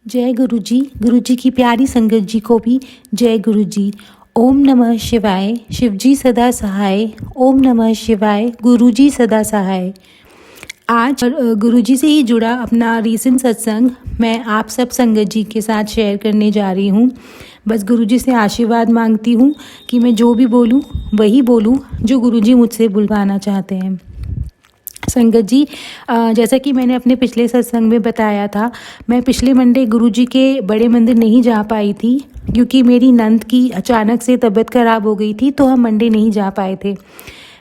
जय गुरु जी की प्यारी संगत जी को भी जय गुरु जी। ओम नमः शिवाय, शिव जी सदा सहाय। ओम नमः शिवाय, गुरु जी सदा सहाय। आज गुरु जी से ही जुड़ा अपना रीसेंट सत्संग मैं आप सब संगत जी के साथ शेयर करने जा रही हूँ। बस गुरु जी से आशीर्वाद मांगती हूँ कि मैं जो भी बोलूँ वही बोलूँ जो गुरु जी मुझसे बुलवाना चाहते हैं। संगत जी, जैसा कि मैंने अपने पिछले सत्संग में बताया था, मैं पिछले मंडे गुरुजी के बड़े मंदिर नहीं जा पाई थी क्योंकि मेरी नंद की अचानक से तबीयत खराब हो गई थी, तो हम मंडे नहीं जा पाए थे।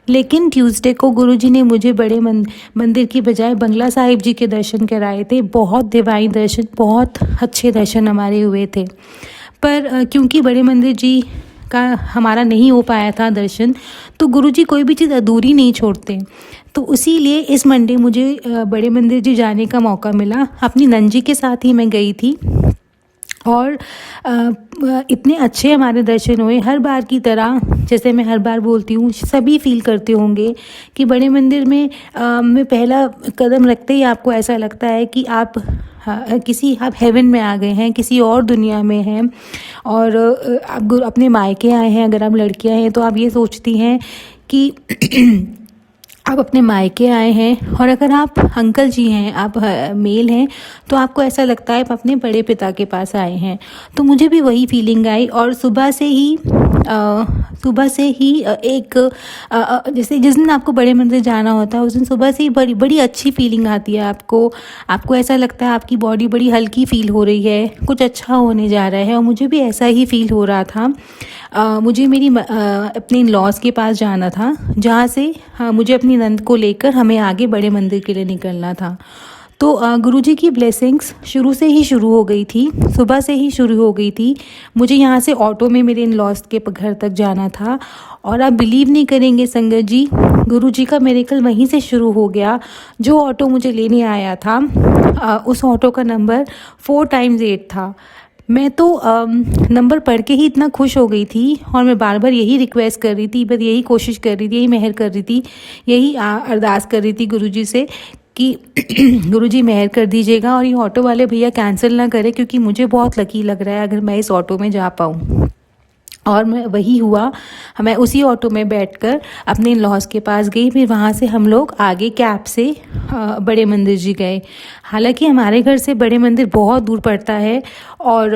लेकिन ट्यूसडे को गुरुजी ने मुझे बड़े मंदिर की बजाय बंगला साहिब जी के दर्शन कराए थे। बहुत दिवाई दर्शन, बहुत अच्छे दर्शन हमारे हुए थे। पर क्योंकि बड़े मंदिर जी का हमारा नहीं हो पाया था दर्शन, तो गुरुजी कोई भी चीज़ अधूरी नहीं छोड़ते। तो इसीलिए इस मंडे मुझे बड़े मंदिर जी जाने का मौका मिला। अपनी नंजी के साथ ही मैं गई थी और इतने अच्छे हमारे दर्शन हुए। हर बार की तरह, जैसे मैं हर बार बोलती हूँ, सभी फील करते होंगे कि बड़े मंदिर में पहला कदम रखते ही आपको ऐसा लगता है कि आप आप हेवन में आ गए हैं, किसी और दुनिया में हैं। और आप अपने मायके आए हैं, अगर आप लड़कियां हैं तो आप ये सोचती हैं कि आप अपने मायके आए हैं। और अगर आप अंकल जी हैं, आप मेल हैं, तो आपको ऐसा लगता है आप अपने बड़े पिता के पास आए हैं। तो मुझे भी वही फीलिंग आई। और सुबह से ही एक जैसे जिस दिन आपको बड़े मंदिर जाना होता है उस दिन सुबह से ही बड़ी बड़ी अच्छी फीलिंग आती है आपको ऐसा लगता है आपकी बॉडी बड़ी हल्की फील हो रही है, कुछ अच्छा होने जा रहा है। और मुझे भी ऐसा ही फील हो रहा था। मुझे अपने इन लॉज के पास जाना था, जहाँ से मुझे अपनी नंद को लेकर हमें आगे बड़े मंदिर के लिए निकलना था। तो गुरुजी की ब्लेसिंग्स शुरू से ही शुरू हो गई थी, सुबह से ही शुरू हो गई थी। मुझे यहाँ से ऑटो में मेरे इन लॉज के घर तक जाना था। और आप बिलीव नहीं करेंगे संगत जी, गुरुजी का मिरेकल वहीं से शुरू हो गया। जो ऑटो मुझे लेने आया था, उस ऑटो का नंबर 4x8 था। मैं तो नंबर पढ़ के ही इतना खुश हो गई थी और मैं बार बार यही रिक्वेस्ट कर रही थी, बस यही कोशिश कर रही थी, यही मेहर कर रही थी, यही अरदास कर रही थी गुरुजी से कि गुरुजी मेहर कर दीजिएगा और ये ऑटो वाले भैया कैंसिल ना करें, क्योंकि मुझे बहुत लकी लग रहा है अगर मैं इस ऑटो में जा पाऊँ। और मैं वही हुआ। मैं उसी ऑटो में बैठकर अपने इन लॉज के पास गई। फिर वहाँ से हम लोग आगे कैब से बड़े मंदिर जी गए। हालांकि हमारे घर से बड़े मंदिर बहुत दूर पड़ता है और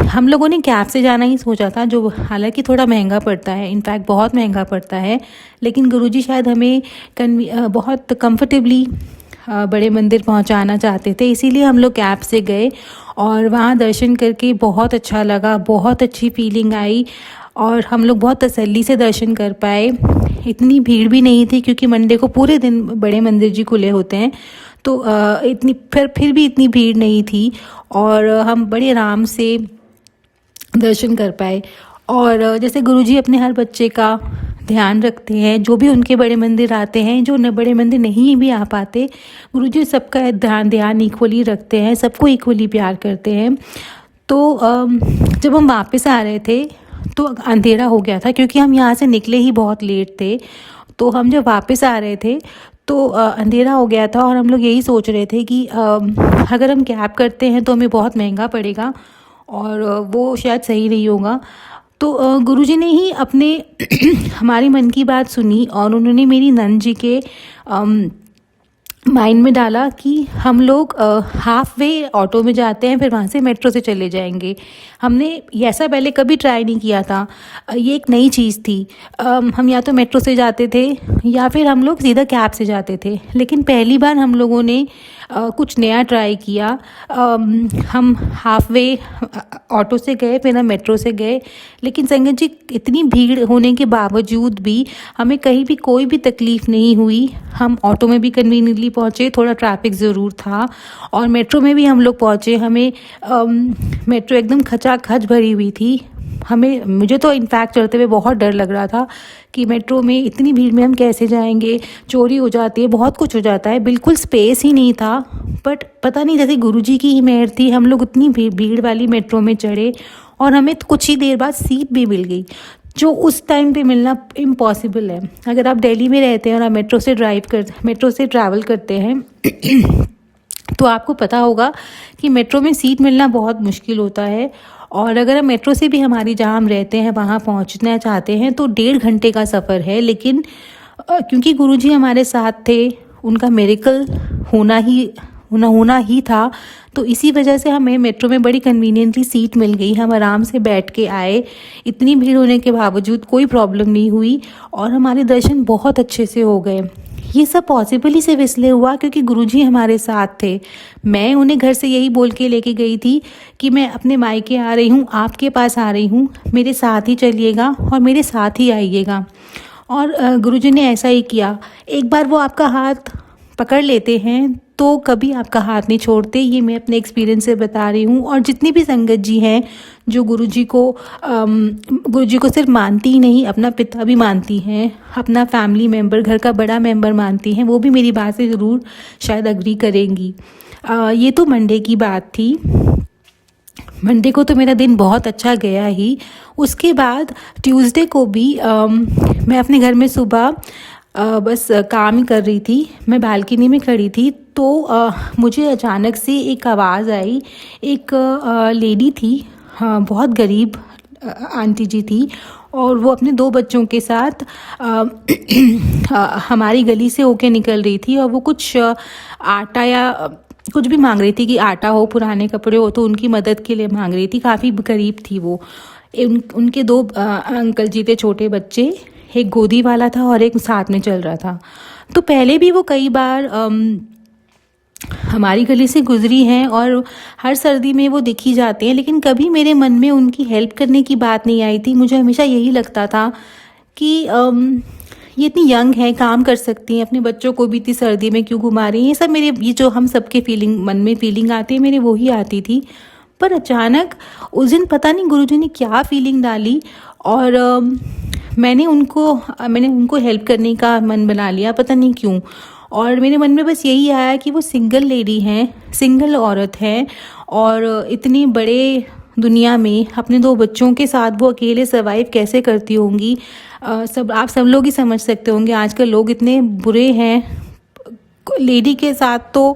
हम लोगों ने कैब से जाना ही सोचा था, जो हालांकि थोड़ा महंगा पड़ता है, इनफैक्ट बहुत महंगा पड़ता है। लेकिन गुरुजी शायद हमें बहुत कंफर्टेबली बड़े मंदिर पहुंचाना चाहते थे, इसीलिए हम लोग कैब से गए। और वहाँ दर्शन करके बहुत अच्छा लगा, बहुत अच्छी फीलिंग आई और हम लोग बहुत तसल्ली से दर्शन कर पाए। इतनी भीड़ भी नहीं थी क्योंकि मंडे को पूरे दिन बड़े मंदिर जी खुले होते हैं, तो फिर भी इतनी भीड़ नहीं थी और हम बड़े आराम से दर्शन कर पाए। और जैसे गुरुजी अपने हर बच्चे का ध्यान रखते हैं, जो भी उनके बड़े मंदिर आते हैं, जो बड़े मंदिर नहीं भी आ पाते, गुरुजी सबका ध्यान इक्वली रखते हैं, सबको इक्वली प्यार करते हैं। तो जब हम वापस आ रहे थे तो अंधेरा हो गया था, क्योंकि हम यहाँ से निकले ही बहुत लेट थे। तो हम जब वापस आ रहे थे तो अंधेरा हो गया था और हम लोग यही सोच रहे थे कि अगर हम कैब करते हैं तो हमें बहुत महंगा पड़ेगा और वो शायद सही नहीं होगा। तो गुरुजी ने ही अपने हमारी मन की बात सुनी और उन्होंने मेरी नंद जी के माइंड में डाला कि हम लोग हाफ वे ऑटो में जाते हैं, फिर वहाँ से मेट्रो से चले जाएंगे। हमने ऐसा पहले कभी ट्राई नहीं किया था, ये एक नई चीज़ थी। हम या तो मेट्रो से जाते थे या फिर हम लोग सीधा कैब से जाते थे, लेकिन पहली बार हम लोगों ने कुछ नया ट्राई किया। हम हाफ वे ऑटो से गए, फिर हम मेट्रो से गए। लेकिन संगत जी, इतनी भीड़ होने के बावजूद भी हमें कहीं भी कोई भी तकलीफ़ नहीं हुई। हम ऑटो में भी कन्वीनियंटली पहुँचे, थोड़ा ट्रैफिक ज़रूर था, और मेट्रो में भी हम लोग पहुँचे। हमें मेट्रो एकदम खचाखच भरी हुई थी। मुझे तो इनफैक्ट चढ़ते हुए बहुत डर लग रहा था कि मेट्रो में इतनी भीड़ में हम कैसे जाएंगे, चोरी हो जाती है, बहुत कुछ हो जाता है, बिल्कुल स्पेस ही नहीं था। बट पता नहीं, जैसे गुरुजी की ही मेहर थी, हम लोग उतनी भीड़ वाली मेट्रो में चढ़े और हमें कुछ ही देर बाद सीट भी मिल गई, जो उस टाइम पे मिलना इम्पॉसिबल है। अगर आप दिल्ली में रहते हैं और आप मेट्रो से ट्रैवल करते हैं तो आपको पता होगा कि मेट्रो में सीट मिलना बहुत मुश्किल होता है। और अगर हम मेट्रो से भी हमारी जहाँ हम रहते हैं वहाँ पहुँचना चाहते हैं तो 1.5 घंटे का सफ़र है। लेकिन क्योंकि गुरुजी हमारे साथ थे, उनका मिरेकल होना ही था, तो इसी वजह से हमें मेट्रो में बड़ी कन्वीनियंटली सीट मिल गई। हम आराम से बैठ के आए, इतनी भीड़ होने के बावजूद कोई प्रॉब्लम नहीं हुई और हमारे दर्शन बहुत अच्छे से हो गए। ये सब पॉसिबल ही सिर्फ इसलिए हुआ क्योंकि गुरुजी हमारे साथ थे। मैं उन्हें घर से यही बोल के लेके गई थी कि मैं अपने मायके आ रही हूँ, आपके पास आ रही हूँ, मेरे साथ ही चलिएगा और मेरे साथ ही आइएगा। और गुरुजी ने ऐसा ही किया। एक बार वो आपका हाथ पकड़ लेते हैं तो कभी आपका हाथ नहीं छोड़ते, ये मैं अपने एक्सपीरियंस से बता रही हूँ। और जितनी भी संगत जी हैं जो गुरुजी को सिर्फ मानती ही नहीं, अपना पिता भी मानती हैं, अपना फैमिली मेम्बर, घर का बड़ा मेम्बर मानती हैं, वो भी मेरी बात से ज़रूर शायद अग्री करेंगी। ये तो मंडे की बात थी। मंडे को तो मेरा दिन बहुत अच्छा गया ही। उसके बाद ट्यूसडे को भी मैं अपने घर में सुबह बस काम ही कर रही थी, मैं बालकनी में खड़ी थी तो मुझे अचानक से एक आवाज़ आई। एक लेडी थी, हाँ, बहुत गरीब आंटी जी थी और वो अपने 2 बच्चों के साथ हमारी गली से होके निकल रही थी और वो कुछ आटा या कुछ भी मांग रही थी कि आटा हो, पुराने कपड़े हो, तो उनकी मदद के लिए मांग रही थी। काफ़ी गरीब थी वो। उनके 2 अंकल जी थे, छोटे बच्चे, एक गोदी वाला था और एक साथ में चल रहा था। तो पहले भी वो कई बार हमारी गली से गुजरी हैं और हर सर्दी में वो दिखी जाते हैं, लेकिन कभी मेरे मन में उनकी हेल्प करने की बात नहीं आई थी। मुझे हमेशा यही लगता था कि ये इतनी यंग है, काम कर सकती हैं, अपने बच्चों को भी इतनी सर्दी में क्यों घुमा रही हैं। ये सब मेरे, ये जो हम सबके मन में फीलिंग आती है, मेरे वही आती थी। पर अचानक उस दिन पता नहीं गुरुजी ने क्या फीलिंग डाली और मैंने उनको हेल्प करने का मन बना लिया, पता नहीं क्यों। और मेरे मन में बस यही आया कि वो सिंगल लेडी हैं, सिंगल औरत हैं और इतनी बड़े दुनिया में अपने 2 बच्चों के साथ वो अकेले सर्वाइव कैसे करती होंगी। आप सब लोग ही समझ सकते होंगे, आजकल लोग इतने बुरे हैं। लेडी के साथ तो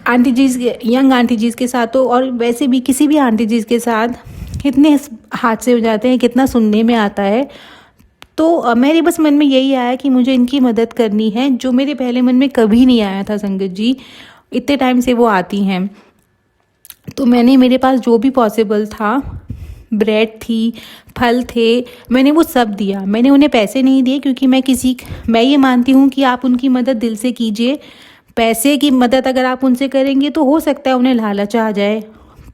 आंटी जी, यंग आंटी जी के साथ तो, और वैसे भी किसी भी आंटी जी के साथ इतने हादसे हो जाते हैं, कितना सुनने में आता है। तो मेरे बस मन में यही आया कि मुझे इनकी मदद करनी है, जो मेरे पहले मन में कभी नहीं आया था। संगत जी इतने टाइम से वो आती हैं, तो मेरे पास जो भी पॉसिबल था, ब्रेड थी, फल थे, मैंने वो सब दिया। मैंने उन्हें पैसे नहीं दिए क्योंकि मैं ये मानती हूँ कि आप उनकी मदद दिल से कीजिए। पैसे की मदद अगर आप उनसे करेंगे तो हो सकता है उन्हें लालच आ जाए,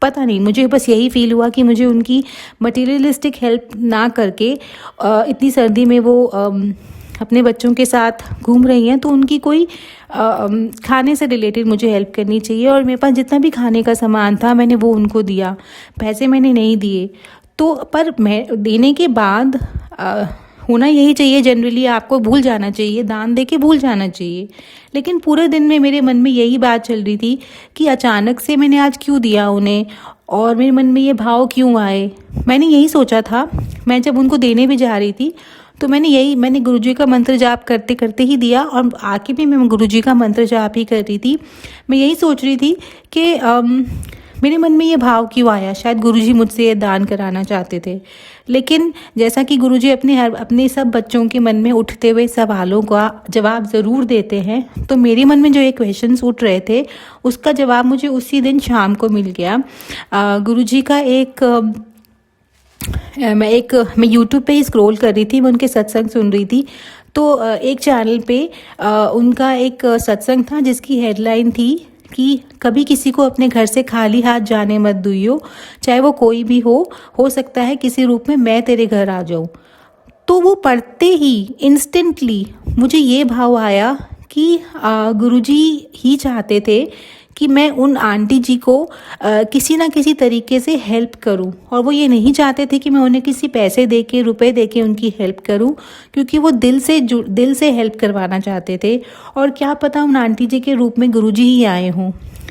पता नहीं। मुझे बस यही फील हुआ कि मुझे उनकी मटेरियलिस्टिक हेल्प ना करके, इतनी सर्दी में वो अपने बच्चों के साथ घूम रही हैं, तो उनकी कोई खाने से रिलेटेड मुझे हेल्प करनी चाहिए। और मेरे पास जितना भी खाने का सामान था मैंने वो उनको दिया, पैसे मैंने नहीं दिए। तो पर मैं देने के बाद होना यही चाहिए, जनरली आपको भूल जाना चाहिए, दान दे के भूल जाना चाहिए। लेकिन पूरे दिन में मेरे मन में यही बात चल रही थी कि अचानक से मैंने आज क्यों दिया उन्हें और मेरे मन में ये भाव क्यों आए। मैंने यही सोचा था, मैं जब उनको देने भी जा रही थी तो मैंने गुरुजी का मंत्र जाप करते करते ही दिया और आके भी मैं गुरुजी का मंत्र जाप ही कर रही थी। मैं यही सोच रही थी कि मेरे मन में ये भाव क्यों आया, शायद गुरुजी मुझसे ये दान कराना चाहते थे। लेकिन जैसा कि गुरुजी अपने सब बच्चों के मन में उठते हुए सवालों का जवाब ज़रूर देते हैं, तो मेरे मन में जो ये क्वेश्चंस उठ रहे थे उसका जवाब मुझे उसी दिन शाम को मिल गया। गुरुजी का मैं यूट्यूब पे ही स्क्रॉल कर रही थी, मैं उनके सत्संग सुन रही थी। तो एक चैनल पे उनका एक सत्संग था जिसकी हेडलाइन थी कि कभी किसी को अपने घर से खाली हाथ जाने मत दियो, चाहे वो कोई भी हो सकता है किसी रूप में मैं तेरे घर आ जाऊँ। तो वो पढ़ते ही इंस्टेंटली मुझे ये भाव आया कि गुरुजी ही चाहते थे कि मैं उन आंटी जी को किसी ना किसी तरीके से हेल्प करूं, और वो ये नहीं चाहते थे कि मैं उन्हें किसी पैसे दे के, रुपए दे के उनकी हेल्प करूं, क्योंकि वो दिल से हेल्प करवाना चाहते थे। और क्या पता उन आंटी जी के रूप में गुरुजी ही आए हों।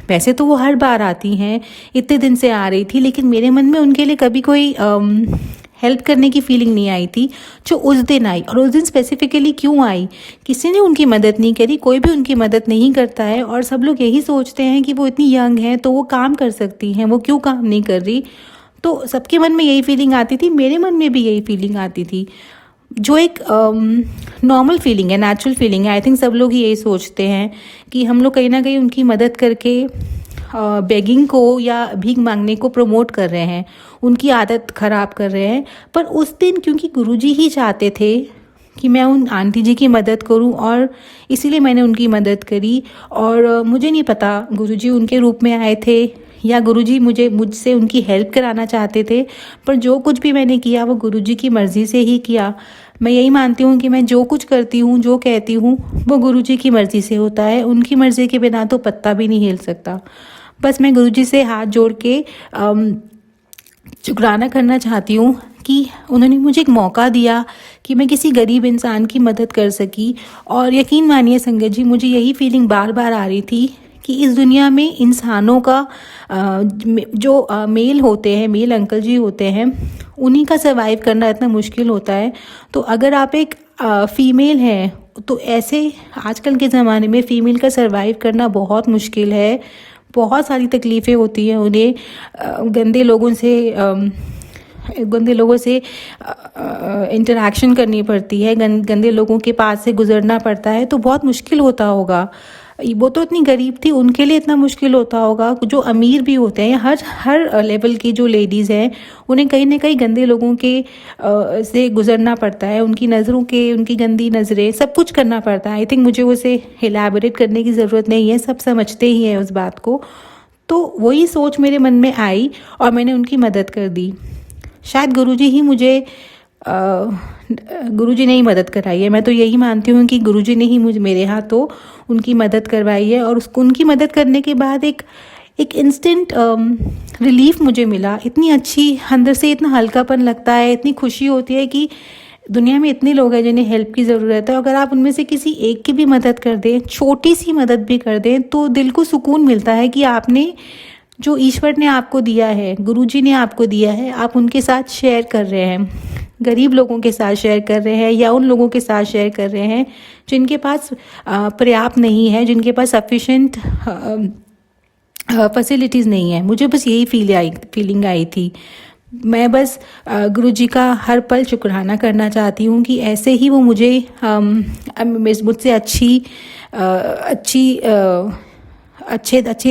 वैसे तो वो हर बार आती हैं, इतने दिन से आ रही थी, लेकिन मेरे मन में उनके लिए कभी कोई हेल्प करने की फीलिंग नहीं आई थी जो उस दिन आई। और उस दिन स्पेसिफिकली क्यों आई, किसी ने उनकी मदद नहीं करी, कोई भी उनकी मदद नहीं करता है। और सब लोग यही सोचते हैं कि वो इतनी यंग है तो वो काम कर सकती हैं, वो क्यों काम नहीं कर रही। तो सबके मन में यही फीलिंग आती थी, मेरे मन में भी यही फीलिंग आती थी, जो एक नॉर्मल फीलिंग है, नेचुरल फीलिंग है। आई थिंक सब लोग ही यही सोचते हैं कि हम लोग कहीं ना कहीं उनकी मदद करके बेगिंग को या भीख मांगने को प्रमोट कर रहे हैं, उनकी आदत ख़राब कर रहे हैं। पर उस दिन क्योंकि गुरुजी ही चाहते थे कि मैं उन आंटी जी की मदद करूं, और इसीलिए मैंने उनकी मदद करी। और मुझे नहीं पता गुरुजी उनके रूप में आए थे या गुरुजी मुझसे उनकी हेल्प कराना चाहते थे, पर जो कुछ भी मैंने किया वो गुरुजी की मर्ज़ी से ही किया। मैं यही मानती हूँ कि मैं जो कुछ करती हूँ, जो कहती हूँ, वो गुरुजी की मर्ज़ी से होता है। उनकी मर्ज़ी के बिना तो पत्ता भी नहीं हिल सकता। बस मैं गुरुजी से हाथ जोड़ के शुक्राना करना चाहती हूँ कि उन्होंने मुझे एक मौका दिया कि मैं किसी गरीब इंसान की मदद कर सकी। और यकीन मानिए संगत जी, मुझे यही फीलिंग बार बार आ रही थी कि इस दुनिया में इंसानों का जो मेल होते हैं, मेल अंकल जी होते हैं, उन्हीं का सर्वाइव करना इतना मुश्किल होता है। तो अगर आप एक फ़ीमेल हैं तो ऐसे आजकल के ज़माने में फ़ीमेल का सर्वाइव करना बहुत मुश्किल है। बहुत सारी तकलीफ़ें होती हैं उन्हें, गंदे लोगों से इंटरेक्शन करनी पड़ती है, गंदे लोगों के पास से गुजरना पड़ता है। तो बहुत मुश्किल होता होगा। वो तो इतनी गरीब थी, उनके लिए इतना मुश्किल होता होगा। जो अमीर भी होते हैं, हर लेवल की जो लेडीज़ हैं, उन्हें कहीं ना कहीं गंदे लोगों के से गुजरना पड़ता है। उनकी नज़रों के, उनकी गंदी नज़रें, सब कुछ करना पड़ता है। आई थिंक मुझे उसे एलैबोरेट करने की ज़रूरत नहीं है, सब समझते ही हैं उस बात को। तो वही सोच मेरे मन में आई और मैंने उनकी मदद कर दी। शायद गुरुजी ही मुझे गुरुजी ने ही मदद कराई है। मैं तो यही मानती हूँ कि गुरुजी ने ही मुझे, मेरे हाथों उनकी मदद करवाई है। और उसको, उनकी मदद करने के बाद एक इंस्टेंट रिलीफ मुझे मिला। इतनी अच्छी, अंदर से इतना हल्कापन लगता है, इतनी खुशी होती है कि दुनिया में इतने लोग हैं जिन्हें हेल्प की ज़रूरत है। अगर आप उनमें से किसी एक की भी मदद कर दें, छोटी सी मदद भी कर दें, तो दिल को सुकून मिलता है कि आपने, जो ईश्वर ने आपको दिया है, गुरुजी ने आपको दिया है, आप उनके साथ शेयर कर रहे हैं। गरीब लोगों के साथ शेयर कर रहे हैं या उन लोगों के साथ शेयर कर रहे हैं जिनके पास पर्याप्त नहीं है, जिनके पास सफिशेंट फैसिलिटीज़ नहीं है। मुझे बस यही फीलिंग आई थी। मैं बस गुरुजी का हर पल शुक्राना करना चाहती हूँ कि ऐसे ही वो मुझे मुझसे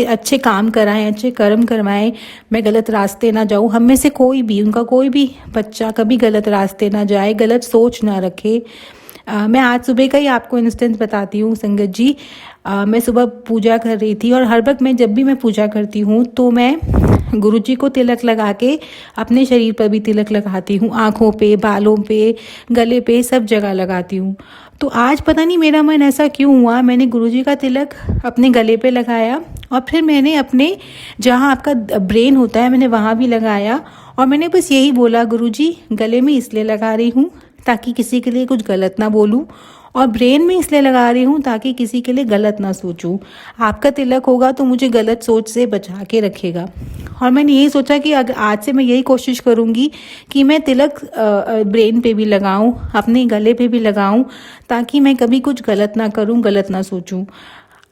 अच्छे काम कराएं, अच्छे कर्म करवाएं, मैं गलत रास्ते ना जाऊं। हम में से कोई भी, उनका कोई भी बच्चा कभी गलत रास्ते ना जाए, गलत सोच ना रखे। मैं आज सुबह का ही आपको इंस्टेंस बताती हूँ संगत जी। मैं सुबह पूजा कर रही थी और हर वक्त जब भी मैं पूजा करती हूँ तो मैं गुरुजी को तिलक लगा के अपने शरीर पर भी तिलक लगाती हूँ, आँखों पे, बालों पे, गले पे, सब जगह लगाती हूँ। तो आज पता नहीं मेरा मन ऐसा क्यों हुआ, मैंने गुरुजी का तिलक अपने गले पे लगाया और फिर मैंने अपने, जहाँ आपका ब्रेन होता है, मैंने वहाँ भी लगाया। और मैंने बस यही बोला, गुरुजी गले में इसलिए लगा रही हूँ ताकि किसी के लिए कुछ गलत ना बोलूँ, और ब्रेन में इसलिए लगा रही हूँ ताकि किसी के लिए गलत ना सोचूं। आपका तिलक होगा तो मुझे गलत सोच से बचा के रखेगा। और मैंने यही सोचा कि अगर आज से मैं यही कोशिश करूँगी कि मैं तिलक ब्रेन पे भी लगाऊं, अपने गले पे भी लगाऊं, ताकि मैं कभी कुछ गलत ना करूं, गलत ना सोचूं।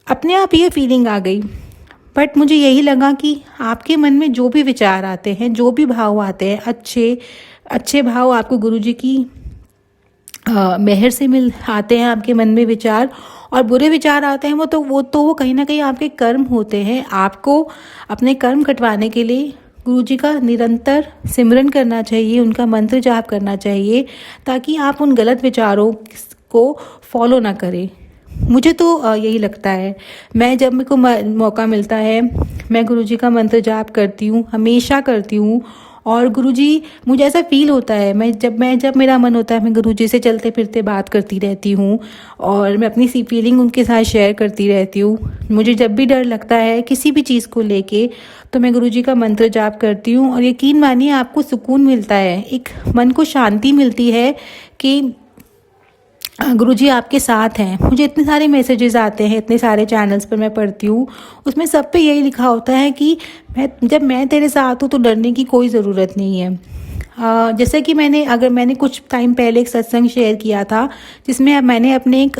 अपने आप ये फीलिंग आ गई। बट मुझे यही लगा कि आपके मन में जो भी विचार आते हैं, जो भी भाव आते हैं, अच्छे भाव आपको गुरुजी की मेहर से आते हैं आपके मन में विचार, और बुरे विचार आते हैं वो कहीं ना कहीं आपके कर्म होते हैं। आपको अपने कर्म कटवाने के लिए गुरुजी का निरंतर सिमरन करना चाहिए, उनका मंत्र जाप करना चाहिए, ताकि आप उन गलत विचारों को फॉलो ना करें। मुझे तो यही लगता है। मैं जब मेरे को मौका मिलता है, मैं गुरुजी का मंत्र जाप करती हूँ, हमेशा करती हूँ। और गुरुजी, मुझे ऐसा फील होता है, जब मेरा मन होता है, मैं गुरुजी से चलते फिरते बात करती रहती हूँ और मैं अपनी सी फीलिंग उनके साथ शेयर करती रहती हूँ। मुझे जब भी डर लगता है किसी भी चीज़ को लेके, तो मैं गुरुजी का मंत्र जाप करती हूँ और यकीन मानिए आपको सुकून मिलता है, एक मन को शांति मिलती है कि गुरुजी आपके साथ हैं। मुझे इतने सारे मैसेजेस आते हैं, इतने सारे चैनल्स पर मैं पढ़ती हूँ, उसमें सब पे यही लिखा होता है कि जब मैं तेरे साथ हूँ तो डरने की कोई ज़रूरत नहीं है। जैसे कि मैंने कुछ टाइम पहले एक सत्संग शेयर किया था, जिसमें अब मैंने अपने एक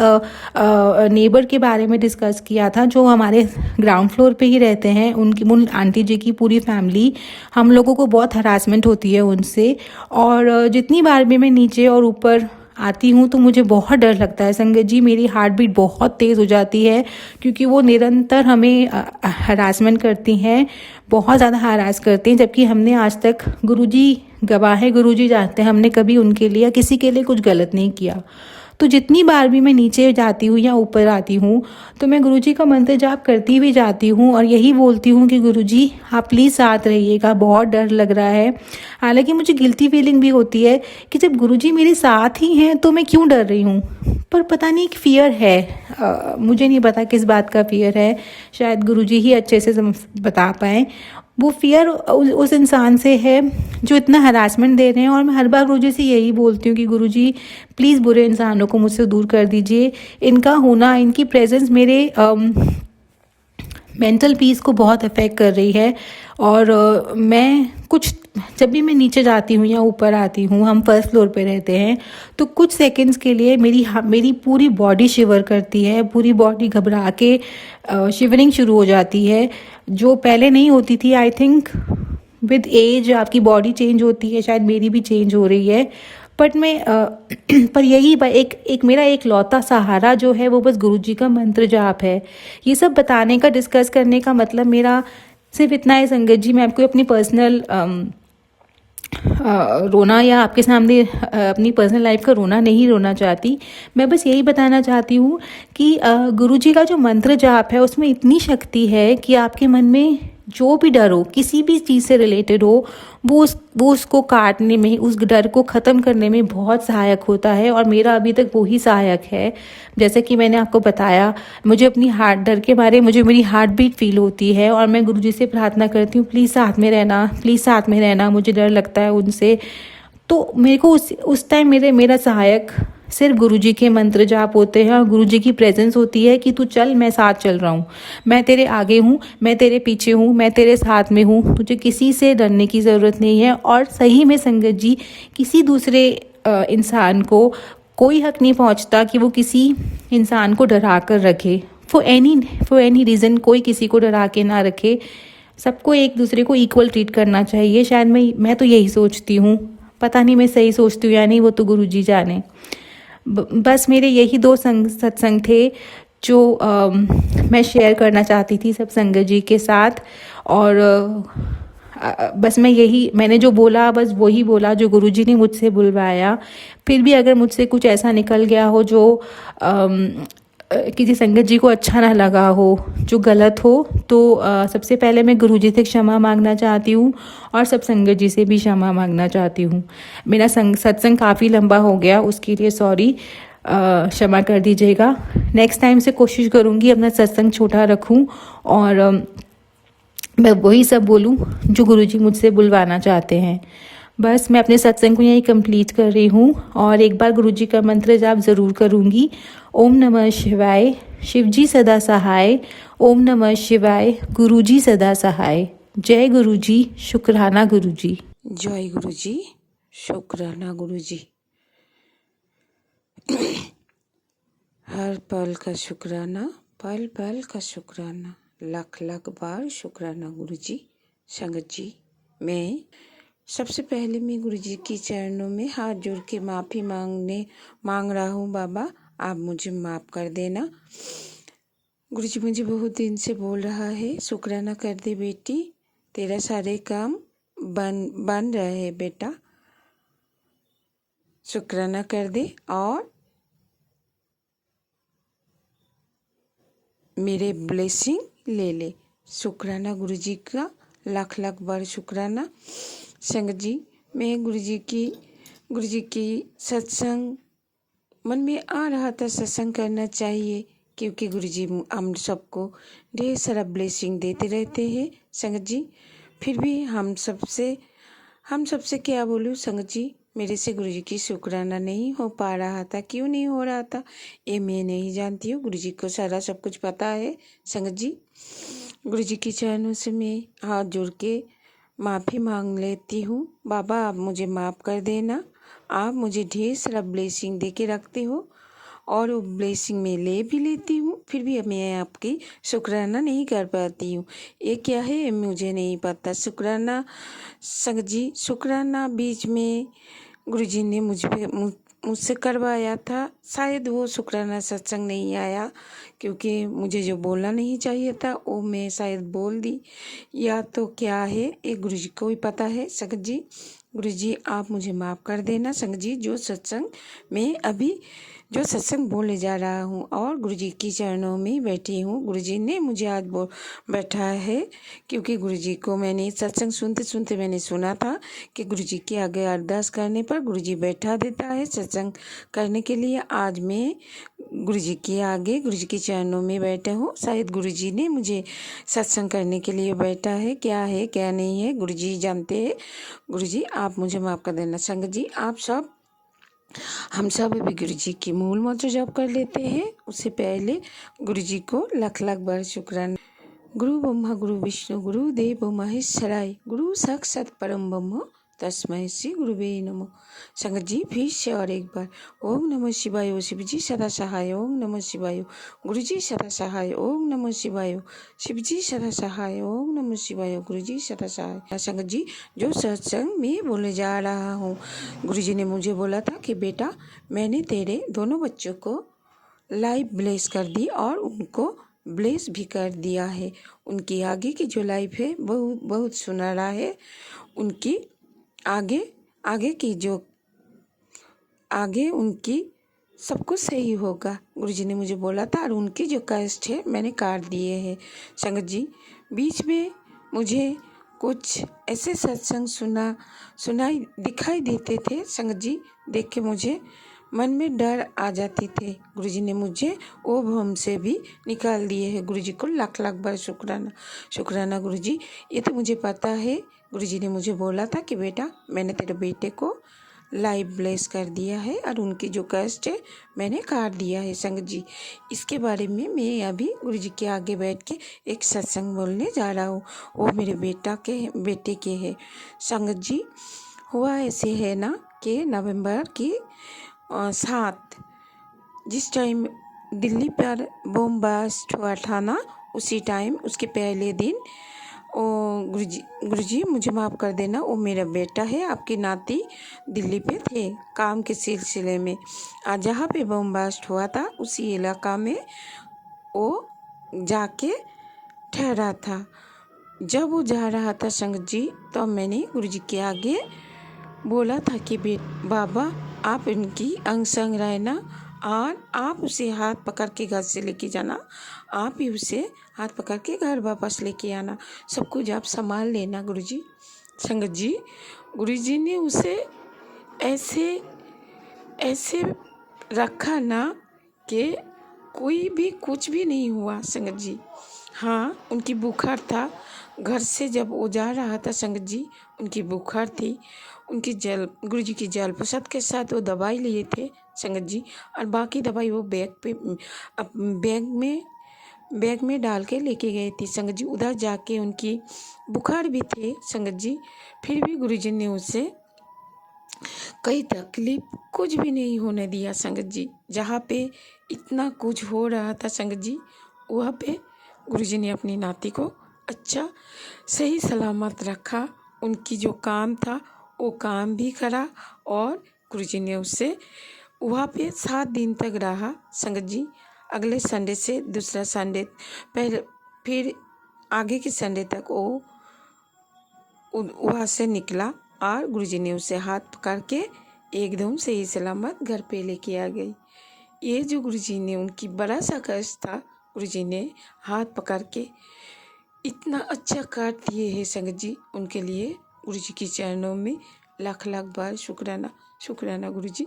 नेबर के बारे में डिस्कस किया था, जो हमारे ग्राउंड फ्लोर पे ही रहते हैं। उन आंटी जी की पूरी फैमिली, हम लोगों को बहुत हरासमेंट होती है उनसे। और जितनी बार भी मैं नीचे और ऊपर आती हूँ तो मुझे बहुत डर लगता है संगत जी, मेरी हार्ट बीट बहुत तेज़ हो जाती है, क्योंकि वो निरंतर हमें हरासमेंट करती हैं, बहुत ज़्यादा हरास करती हैं। जबकि हमने आज तक, गुरुजी गवाह है, गुरुजी जानते हैं, हमने कभी उनके लिए या किसी के लिए कुछ गलत नहीं किया। तो जितनी बार भी मैं नीचे जाती हूँ या ऊपर आती हूँ तो मैं गुरुजी का मंत्र जाप करती हुई जाती हूँ और यही बोलती हूँ कि गुरुजी आप प्लीज़ साथ रहिएगा, बहुत डर लग रहा है। हालांकि मुझे गिल्टी फीलिंग भी होती है कि जब गुरुजी मेरे साथ ही हैं तो मैं क्यों डर रही हूँ, पर पता नहीं, एक फ़ियर है। मुझे नहीं पता किस बात का फ़ियर है, शायद गुरुजी ही अच्छे से बता पाएँ। वो फ़ियर उस इंसान से है जो इतना हरासमेंट दे रहे हैं। और मैं हर बार गुरुजी से यही बोलती हूँ कि गुरुजी प्लीज़ बुरे इंसानों को मुझसे दूर कर दीजिए। इनका होना, इनकी प्रेजेंस मेरे मेंटल पीस को बहुत अफेक्ट कर रही है। और जब भी मैं नीचे जाती हूँ या ऊपर आती हूँ, हम फर्स्ट फ्लोर पे रहते हैं, तो कुछ सेकंड्स के लिए मेरी पूरी बॉडी शिवर करती है, पूरी बॉडी घबरा के शिवरिंग शुरू हो जाती है, जो पहले नहीं होती थी। आई थिंक विद एज आपकी बॉडी चेंज होती है, शायद मेरी भी चेंज हो रही है। बट पर यही एक मेरा एक लौता सहारा जो है वो बस गुरुजी का मंत्र जाप है। ये सब बताने का, डिस्कस करने का मतलब मेरा सिर्फ इतना है संगत जी। मैं आपको अपनी पर्सनल रोना या आपके सामने अपनी पर्सनल लाइफ का रोना नहीं रोना चाहती। मैं बस यही बताना चाहती हूँ कि गुरुजी का जो मंत्र जाप है उसमें इतनी शक्ति है कि आपके मन में जो भी डर हो, किसी भी चीज़ से रिलेटेड हो, वो उसको काटने में, उस डर को ख़त्म करने में बहुत सहायक होता है। और मेरा अभी तक वो ही सहायक है। जैसे कि मैंने आपको बताया, मुझे अपनी डर के बारे मुझे मेरी हार्ट बीट फील होती है और मैं गुरुजी से प्रार्थना करती हूँ, प्लीज़ साथ में रहना, प्लीज़ साथ में रहना, मुझे डर लगता है उनसे। तो मेरे को उस टाइम मेरा सहायक सिर्फ गुरुजी के मंत्र जाप होते हैं और गुरुजी की प्रेजेंस होती है कि तू चल, मैं साथ चल रहा हूँ, मैं तेरे आगे हूँ, मैं तेरे पीछे हूँ, मैं तेरे साथ में हूँ, तुझे किसी से डरने की ज़रूरत नहीं है। और सही में संगत जी, किसी दूसरे इंसान को कोई हक नहीं पहुँचता कि वो किसी इंसान को डरा कर रखे। फॉर एनी रीज़न कोई किसी को डरा के ना रखे। सबको एक दूसरे को इक्वल ट्रीट करना चाहिए। शायद मैं तो यही सोचती हूँ, पता नहीं मैं सही सोचती हूँ या नहीं, वो तो गुरुजी जाने। बस मेरे यही दो सत्संग थे जो मैं शेयर करना चाहती थी सब संगत जी के साथ। और बस मैंने जो बोला, बस वही बोला जो गुरुजी ने मुझसे बुलवाया। फिर भी अगर मुझसे कुछ ऐसा निकल गया हो जो किसी संगत जी को अच्छा ना लगा हो, जो गलत हो, तो सबसे पहले मैं गुरुजी से क्षमा मांगना चाहती हूँ और सब संगत जी से भी क्षमा मांगना चाहती हूँ। मेरा सत्संग काफ़ी लंबा हो गया, उसके लिए सॉरी, क्षमा कर दीजिएगा। नेक्स्ट टाइम से कोशिश करूँगी अपना सत्संग छोटा रखूँ और मैं वही सब बोलूँ जो गुरुजी मुझसे बुलवाना चाहते हैं। बस मैं अपने सत्संग को यहीं कंप्लीट कर रही हूँ और एक बार गुरुजी का मंत्र जाप ज़रूर करूँगी। ओम नमः शिवाय, शिवजी सदा सहाय। ओम नमः शिवाय, गुरुजी सदा सहाय। जय गुरुजी, शुक्राना गुरुजी। जय गुरुजी, शुक्राना गुरुजी। हर पल का शुक्राना, पल पल का शुक्राना, लाख लाख बार शुक्राना गुरुजी। संगत जी, मैं सबसे पहले मैं गुरुजी के चरणों में हाथ जोड़ के माफ़ी मांग रहा हूँ। बाबा, आप मुझे माफ़ कर देना। गुरुजी मुझे बहुत दिन से बोल रहा है, शुक्राना कर दे बेटी, तेरा सारे काम बन रहे हैं बेटा, शुक्राना कर दे और मेरे ब्लेसिंग ले ले। शुक्राना गुरुजी का, लाख लाख बार शुक्राना। संगत जी, मैं गुरुजी की सत्संग मन में आ रहा था, सत्संग करना चाहिए, क्योंकि गुरुजी हम सबको ढेर सारा ब्लेसिंग देते रहते हैं। संगत जी, फिर भी हम सबसे क्या बोलूँ संगत जी, मेरे से गुरुजी की शुक्राना नहीं हो पा रहा था। क्यों नहीं हो रहा था ये मैं नहीं जानती हूँ, गुरुजी को सारा सब कुछ पता है। संगत जी, गुरुजी के चरणों से मैं हाथ जोड़ के माफ़ी मांग लेती हूँ। बाबा आप मुझे माफ़ कर देना। आप मुझे ढेर सारा ब्लेसिंग दे के रखते हो और वो ब्लेसिंग मैं ले भी लेती हूँ, फिर भी मैं आपकी शुक्राना नहीं कर पाती हूँ। ये क्या है मुझे नहीं पता। शुक्राना संग जी, शुक्राना बीच में गुरुजी ने मुझसे करवाया था। शायद वो शुक्राना सत्संग नहीं आया क्योंकि मुझे जो बोलना नहीं चाहिए था वो मैं शायद बोल दी, या तो क्या है ये गुरुजी को ही पता है। संगत जी, गुरुजी आप मुझे माफ़ कर देना। संगत जी, जो सत्संग मैं अभी जो सत्संग बोलने जा रहा हूँ और गुरुजी के चरणों में बैठी हूँ, गुरुजी ने मुझे आज बैठा है क्योंकि गुरुजी को मैंने सत्संग सुनते सुनते मैंने सुना था कि गुरुजी के आगे अरदास करने पर गुरुजी बैठा देता है सत्संग करने के लिए। आज मैं गुरुजी के आगे गुरुजी के चरणों में बैठा हूँ। शायद गुरुजी ने मुझे सत्संग करने के लिए बैठा है क्या नहीं है गुरुजी जानते हैं। गुरुजी आप मुझे माफ़ कर देना। संगत जी, हम सब अभी गुरुजी की मूल मंत्र जप कर लेते हैं। उससे पहले गुरुजी को लख लख बार शुक्राना। गुरु ब्रह्मा गुरु विष्णु गुरु देव महेश्वराय, गुरु साक्षात परम ब्रह्म तस्मै श्री गुरुवे नमः। संगत जी फिर से और एक बार ओम नमः शिवाय। शिव जी सदा सहाय ओम नमः शिवाय। गुरु जी सदा सहाय ओम नमः शिवाय। शिव जी सदा सहाय ओम नमः शिवाय। गुरु जी सदा सहाय। संगत जी, जो सत्संग मैं बोले जा रहा हूँ, गुरु जी ने मुझे बोला था कि बेटा मैंने तेरे दोनों बच्चों को लाइफ ब्लेस कर दी और उनको ब्लेस भी कर दिया है। उनकी आगे की जो लाइफ है बहुत बहुत सुनहरा है। उनकी आगे उनकी सब कुछ सही होगा, गुरुजी ने मुझे बोला था। और उनकी जो कष्ट है मैंने काट दिए हैं। संगत जी, बीच में मुझे कुछ ऐसे सत्संग सुनाई दिखाई देते थे। संगत जी, देख के मुझे मन में डर आ जाते थे। गुरुजी ने मुझे वो भ्रम से भी निकाल दिए हैं। गुरुजी को लाख लाख बार शुक्राना गुरुजी। ये तो मुझे पता है, गुरुजी ने मुझे बोला था कि बेटा मैंने तेरे बेटे को लाइफ ब्लेस कर दिया है और उनकी जो कष्ट है मैंने काट दिया है। संगत जी, इसके बारे में मैं अभी गुरुजी के आगे बैठ के एक सत्संग बोलने जा रहा हूँ। वो मेरे बेटे के है। संगत जी, हुआ ऐसे है ना कि नवंबर की 7 जिस टाइम दिल्ली पर बम ब्लास्ट हुआ था ना, उसी टाइम उसके पहले दिन गुरुजी मुझे माफ़ कर देना। वो मेरा बेटा है, आपकी नाती दिल्ली पे थे काम के सिलसिले में। आज जहाँ पे बम ब्लास्ट हुआ था उसी इलाका में वो जाके ठहरा था। जब वो जा रहा था संगत जी, तो मैंने गुरुजी के आगे बोला था कि बाबा आप इनकी अंग संग रहना और आप उसे हाथ पकड़ के घर से लेके जाना। आप ही उसे हाथ पकड़ के घर वापस लेके आना। सब कुछ आप संभाल लेना गुरुजी। संगत जी, गुरुजी ने उसे ऐसे रखा ना कि कोई भी कुछ भी नहीं हुआ। संगत जी, हाँ उनकी बुखार था। घर से जब वो जा रहा था संगत जी, उनकी बुखार थी। उनकी गुरुजी की जल प्रसाद के साथ वो दवाई लिए थे संगत जी, और बाकी दवाई वो बैग में डाल के लेके गए थे संगत जी। उधर जाके उनकी बुखार भी थे संगत जी, फिर भी गुरुजी ने उसे कोई तकलीफ कुछ भी नहीं होने दिया संगत जी। जहाँ पे इतना कुछ हो रहा था संगत जी, वहाँ पे गुरुजी ने अपनी नाती को अच्छा सही सलामत रखा। उनकी जो काम था वो काम भी करा और गुरुजी ने उससे वहाँ पे 7 दिन तक रहा संगत जी। अगले संडे से दूसरा संडे पहले फिर आगे के संडे तक वो वहाँ से निकला और गुरुजी ने उसे हाथ पकड़ के एकदम सही सलामत घर पे लेके आ गई। ये जो गुरुजी ने उनकी बड़ा सा कष्ट था, गुरुजी ने हाथ पकड़ के इतना अच्छा काट दिए है संगत जी। उनके लिए गुरुजी के चरणों में लाख लाख बार शुक्राना गुरुजी,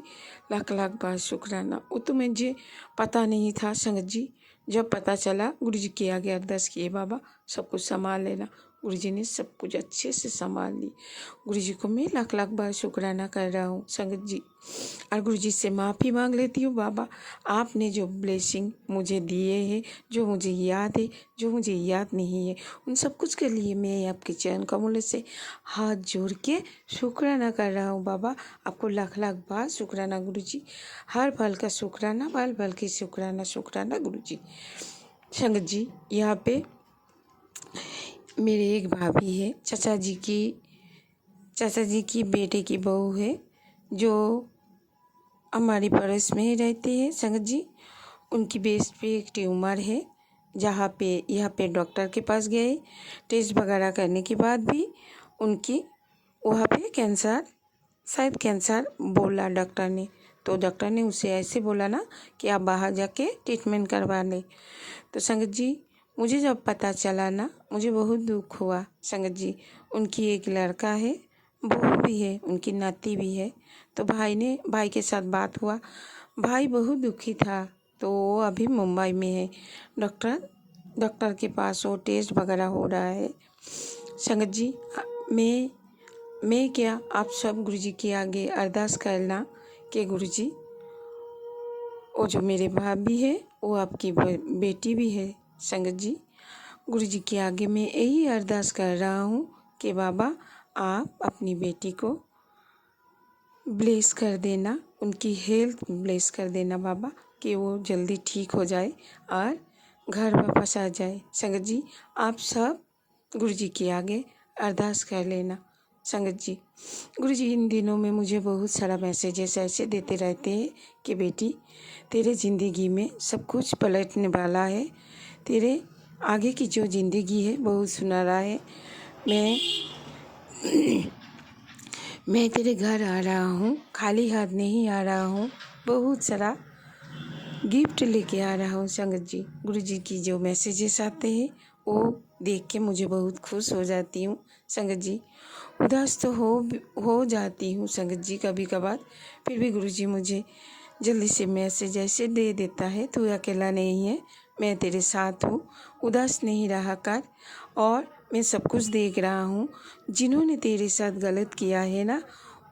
लाख लाख बार शुक्राना। वो तो मुझे पता नहीं था संगत जी। जब पता चला गुरुजी के आगे अरदास किए, बाबा सब कुछ संभाल लेना। गुरुजी ने सब कुछ अच्छे से संभाल ली। गुरुजी को मैं लाख लाख बार शुक्राना कर रहा हूँ संगत जी। और गुरुजी से माफ़ी मांग लेती हूँ बाबा, आपने जो ब्लेसिंग मुझे दिए हैं, जो मुझे याद है, जो मुझे याद नहीं है, उन सब कुछ के लिए मैं आपके चरण कमलों से हाथ जोड़ के शुक्राना कर रहा हूँ बाबा। आपको लाख लाख बार शुक्राना गुरुजी। हर पल का शुक्राना, पल पल की शुक्राना, शुक्राना गुरुजी। संगत जी, यहाँ पे मेरे एक भाभी है, चाचा जी की बेटे की बहू है, जो हमारी पड़ोस में ही रहती है संगत जी। उनकी बेस्ट पे एक ट्यूमर है, यहाँ पे डॉक्टर के पास गए, टेस्ट वगैरह करने के बाद भी उनकी वहाँ पे कैंसर, शायद कैंसर बोला डॉक्टर ने। तो डॉक्टर ने उसे ऐसे बोला ना कि आप बाहर जाके ट्रीटमेंट करवा लें। तो संगत जी, मुझे जब पता चला ना, मुझे बहुत दुख हुआ संगत जी। उनकी एक लड़का है, बहू भी है, उनकी नाती भी है। तो भाई के साथ बात हुआ, भाई बहुत दुखी था। तो वो अभी मुंबई में है, डॉक्टर के पास वो टेस्ट वगैरह हो रहा है संगत जी। मैं क्या, आप सब गुरुजी के आगे अरदास करना कि गुरुजी, वो जो मेरे भाभी है वो आपकी बेटी भी है संगत जी। गुरुजी के आगे मैं यही अरदास कर रहा हूँ कि बाबा आप अपनी बेटी को ब्लेस कर देना, उनकी हेल्थ ब्लेस कर देना बाबा, कि वो जल्दी ठीक हो जाए और घर वापस आ जाए संगत जी। आप सब गुरुजी के आगे अरदास कर लेना संगत जी। गुरुजी इन दिनों में मुझे बहुत सारा मैसेजेस ऐसे देते रहते हैं कि बेटी, तेरे ज़िंदगी में सब कुछ पलटने वाला है, तेरे आगे की जो ज़िंदगी है बहुत सुनहरा है। मैं तेरे घर आ रहा हूँ, खाली हाथ नहीं आ रहा हूँ, बहुत सारा गिफ्ट लेके आ रहा हूँ संगत जी। गुरुजी की जो मैसेजेस आते हैं वो देख के मुझे बहुत खुश हो जाती हूँ संगत जी। उदास तो हो जाती हूँ संगत जी कभी कभार, फिर भी गुरुजी मुझे जल्दी से मैसेज ऐसे दे देता है, तू अकेला नहीं है, मैं तेरे साथ हूँ, उदास नहीं रहा कर, और मैं सब कुछ देख रहा हूँ। जिन्होंने तेरे साथ गलत किया है ना,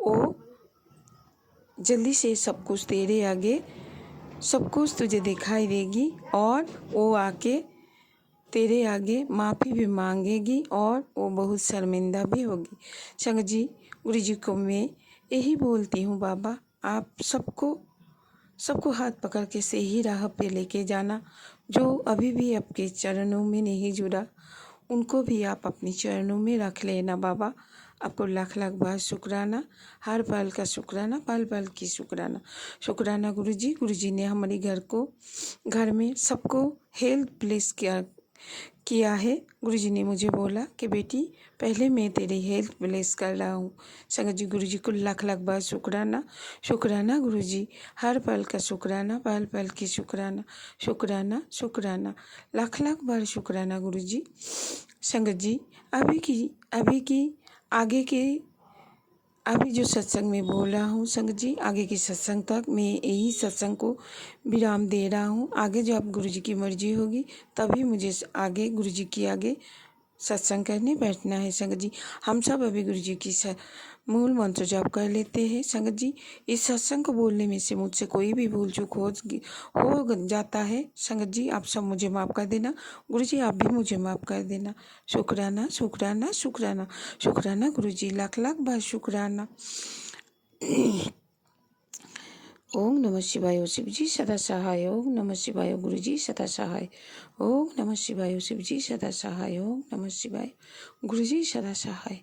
वो जल्दी से सब कुछ तेरे आगे, सब कुछ तुझे दिखाई देगी, और वो आके तेरे आगे माफ़ी भी मांगेगी, और वो बहुत शर्मिंदा भी होगी संगत जी। गुरुजी को मैं यही बोलती हूँ बाबा, आप सबको हाथ पकड़ के सही राह पे लेके जाना। जो अभी भी आपके चरणों में नहीं जुड़ा, उनको भी आप अपने चरणों में रख लेना बाबा। आपको लाख लाख बार शुक्राना, हर पल का शुक्राना, पल पल की शुक्राना, शुक्राना गुरुजी। गुरुजी ने हमारे घर में सबको हेल्थ ब्लेस किया है। गुरुजी ने मुझे बोला कि बेटी, पहले मैं तेरी हेल्थ ब्लेस कर रहा हूँ संगत जी। गुरुजी को लाख लाख बार शुक्राना, शुक्राना गुरुजी। हर पल का शुक्राना, पल पल की शुक्राना, शुक्राना शुक्राना, लाख लाख बार शुक्राना गुरुजी। संगत जी, अभी जो सत्संग में बोल रहा हूँ संगत जी, आगे की सत्संग तक मैं यही सत्संग को विराम दे रहा हूँ। आगे जो अब गुरुजी की मर्जी होगी तभी मुझे आगे गुरुजी की आगे सत्संग करने बैठना है संगत जी। हम सब अभी गुरुजी की मूल मंत्र जाप कर लेते हैं संगत जी। इस सत्संग को बोलने में से मुझसे कोई भी भूल चूक हो जाता है संगत जी, आप सब मुझे माफ़ कर देना। गुरुजी आप भी मुझे माफ़ कर देना। शुक्राना शुक्राना शुक्राना, शुक्राना गुरुजी, लाख लाख बार शुक्राना। ओम नमः शिवाय शिव जी सदा सहाय, ओम नमः शिवाय गुरुजी सदा सहाय, ओम नमः शिवाय शिव जी सदा सहाय, ओम नमः शिवाय गुरुजी सदा सहाय,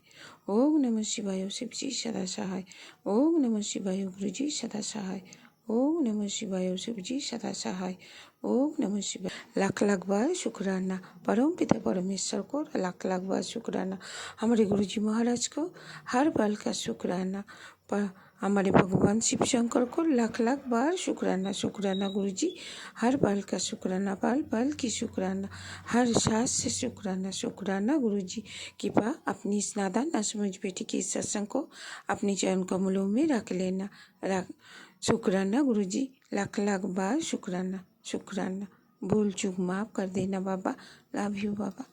ओम नमः शिवाय शिव जी सदा सहाय, ओम नमः शिवाय गुरुजी सदा सहाय, ओम नमः शिवाय शिव जी सदा सहाय, ओम नमः शिवाय। लाख लाख बार शुक्राना परम पिता परमेश्वर को, लाख लाख बार शुक्राना हमारे गुरुजी महाराज को, हर पल का शुक्राना पर हमारे भगवान शिव शंकर को, लाख लाख बार शुक्राना, शुक्राना गुरुजी। हर पल का शुक्राना, पल पल की शुक्राना, हर सांस से शुक्राना, शुक्राना गुरुजी। कृपा अपनी इस नादान असमझ बेटी की इस सत्संग को अपनी चरण कमलों में रख लेना। शुक्राना गुरुजी, लाख लाख बार शुक्राना, शुक्राना। भूल चूक माफ़ कर देना बाबा। Love you Baba.